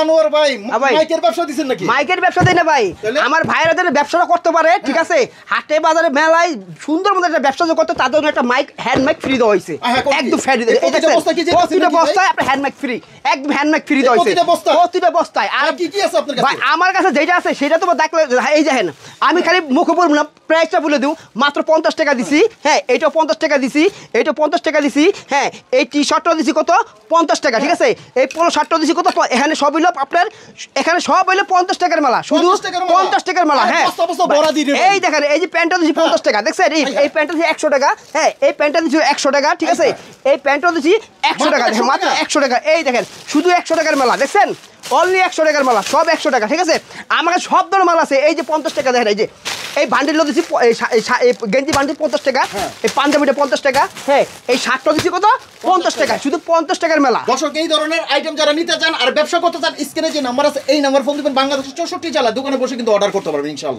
আনোয়ার ভাই মাইকের ব্যবসা দিছেন নাকি? মাইকের ব্যবসা দেই না ভাই, আমার ভাইরা যারা ব্যবসাটা করতে পারে, ঠিক আছে, হাটে বাজারে মেলায় সুন্দর মতো একটা ব্যবসা করতে, তার জন্য একটা মাইক, হ্যান্ড মাইক ফ্রি দেওয়া হয়েছে, একদম ফ্রি। প্রতিটা বস্তায় আপনার হ্যান্ড মাইক ফ্রি, একদম হ্যান্ড মাইক ফ্রি দেওয়া হয়েছে প্রতিটা বস্তায়। আর কি কি আছে আপনার কাছে? ভাই আমার কাছে যেটা আছে সেটা তো দেখলে এই দেখেন, আমি খালি মুখে বলবো না, প্রাইসটা বলে দিও, মাত্র 50 টাকা দিছি। হ্যাঁ, এইটাও 50 টাকা দিছি, এইটাও 50 টাকা দিছি। হ্যাঁ, এই টি শার্টটাও দিছি কত, 50 টাকা, ঠিক আছে। এই পোলো শার্টটাও দিছি কত, এখানে সব হইলো আপনার, এখানে সব হইলো 50 টাকার মেলা, শুধু 50 টাকার মেলা। হ্যাঁ, এই দেখেন, এই যে প্যান্টটা দিছি 50 টাকা, দেখছেন, এই প্যান্টটা দিছি 100 টাকা। হ্যাঁ, এই প্যান্টটা দিছি 100 টাকা, ঠিক আছে। এই প্যান্টটাও দিছি 100 টাকা, দেখেন মাত্র 100 টাকা। এই দেখেন, শুধু 100 টাকার মেলা, দেখছেন, অনলি 100 টাকার মালা, সব 100 টাকা, ঠিক আছে। আমার কাছে সব ধরনের মাল আছে। এই যে 50 টাকা দেখেন, এই যে এই বান্ডিলও দিচ্ছি, গেঞ্জি বান্ডিল 50 টাকা, এই পাঞ্জাবিটা 50 টাকা। হ্যাঁ, এই শার্টটা দিচ্ছি কত, 50 টাকা, শুধু 50 টাকার মেলা। দর্শক, এই ধরনের আইটেম যারা নিতে চান আর ব্যবসা করতে চান, স্ক্রিনে যে নাম্বার আছে এই নাম্বার ফোন দিবেন। বাংলাদেশের 64 জেলা দোকানে বসে কিন্তু অর্ডার করতে পারবেন ইনশাআল্লাহ।